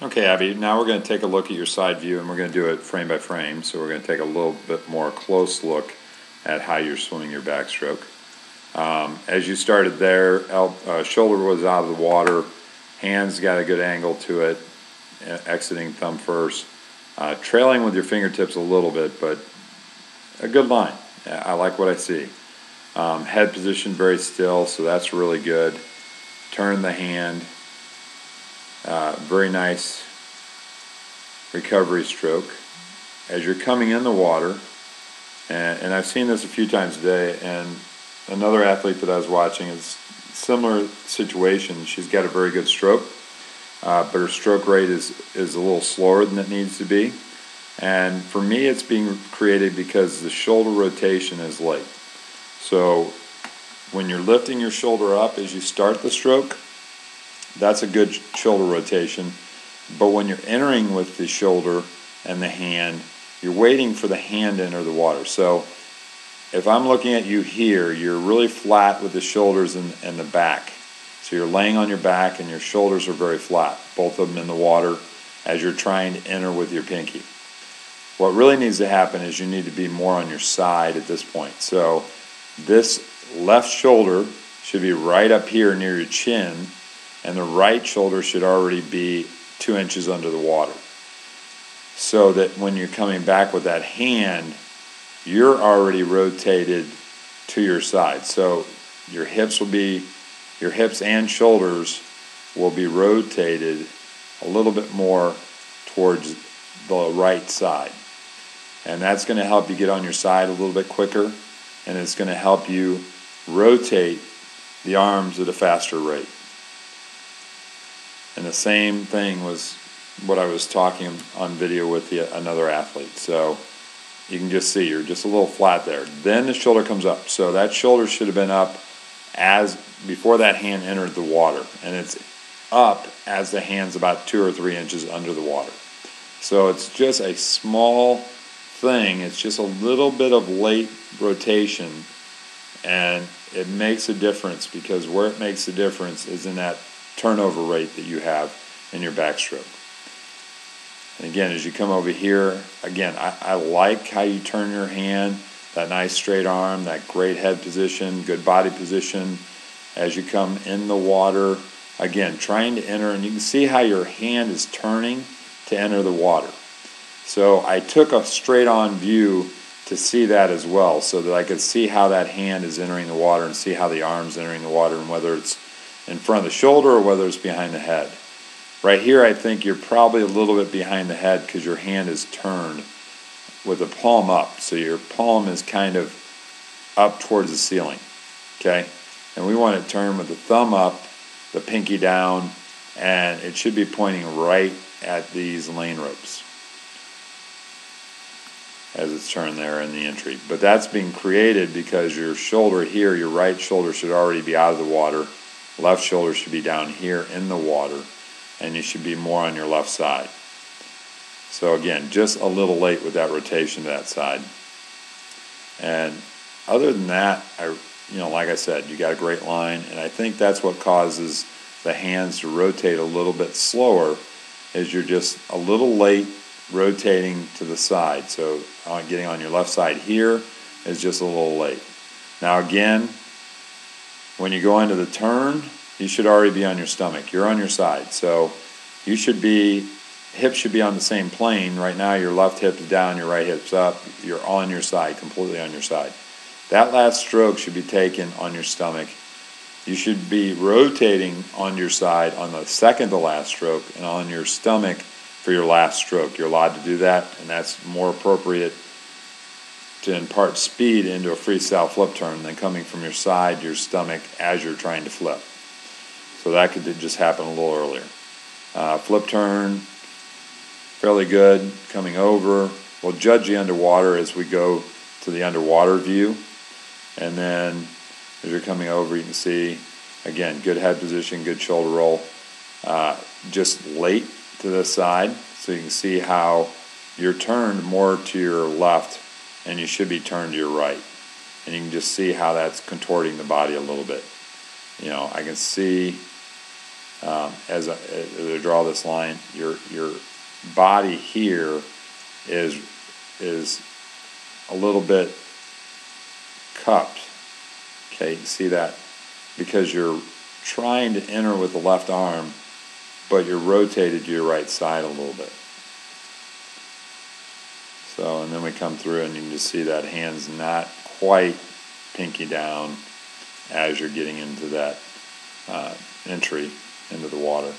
Okay, Abby, now we're going to take a look at your side view, and we're going to do it frame by frame. So we're going to take a little bit more close look at how you're swimming your backstroke. As you started there, shoulder was out of the water, hands got a good angle to it, exiting thumb first, trailing with your fingertips a little bit, but a good line. I like what I see. Head position very still, so that's really good. Turn the hand. Very nice recovery stroke. As you're coming in the water, and I've seen this a few times today, and another athlete that I was watching is similar situation. She's got a very good stroke, but her stroke rate is a little slower than it needs to be. And for me, it's being created because the shoulder rotation is late. So when you're lifting your shoulder up as you start the stroke, that's a good shoulder rotation. But when you're entering with the shoulder and the hand, you're waiting for the hand to enter the water. So if I'm looking at you here, you're really flat with the shoulders and the back. So you're laying on your back and your shoulders are very flat, both of them in the water as you're trying to enter with your pinky. What really needs to happen is you need to be more on your side at this point. So this left shoulder should be right up here near your chin, and the right shoulder should already be 2 inches under the water. So that when you're coming back with that hand, you're already rotated to your side. So your hips and shoulders will be rotated a little bit more towards the right side. And that's going to help you get on your side a little bit quicker, and it's going to help you rotate the arms at a faster rate. And the same thing was what I was talking on video with another athlete. So you can just see you're just a little flat there. Then the shoulder comes up. So that shoulder should have been up as before that hand entered the water. And it's up as the hand's about 2 or 3 inches under the water. So it's just a small thing. It's just a little bit of late rotation. And it makes a difference, because where it makes a difference is in that turnover rate that you have in your backstroke. And again, as you come over here, again, I like how you turn your hand, that nice straight arm, that great head position, good body position. As you come in the water, again, trying to enter, and you can see how your hand is turning to enter the water. So I took a straight-on view to see that as well, so that I could see how that hand is entering the water and see how the arm's entering the water, and whether it's in front of the shoulder or whether it's behind the head. Right here, I think you're probably a little bit behind the head because your hand is turned with the palm up. So your palm is kind of up towards the ceiling, okay? And we want it turned with the thumb up, the pinky down, and it should be pointing right at these lane ropes as it's turned there in the entry. But that's being created because your shoulder here, your right shoulder should already be out of the water. Left shoulder should be down here in the water, and you should be more on your left side. So again, just a little late with that rotation to that side. And other than that, like I said, you got a great line, and I think that's what causes the hands to rotate a little bit slower, is you're just a little late rotating to the side. So getting on your left side here is just a little late. Now again, when you go into the turn, you should already be on your stomach. You're on your side. So you should be, hips should be on the same plane. Right now your left hip is down, your right hip's up. You're on your side, completely on your side. That last stroke should be taken on your stomach. You should be rotating on your side on the second to last stroke, and on your stomach for your last stroke. You're allowed to do that, and that's more appropriate to impart speed into a freestyle flip turn than coming from your side to your stomach as you're trying to flip. So that could just happen a little earlier. Flip turn, fairly good. Coming over, we'll judge the underwater as we go to the underwater view. And then as you're coming over, you can see, again, good head position, good shoulder roll. Just late to this side, so you can see how you're turned more to your left, and you should be turned to your right. And you can just see how that's contorting the body a little bit. I can see as I draw this line, your body here is a little bit cupped. Okay, you see that? Because you're trying to enter with the left arm, but you're rotated to your right side a little bit. So, and then we come through and you can just see that hand's not quite pinky down as you're getting into that entry into the water.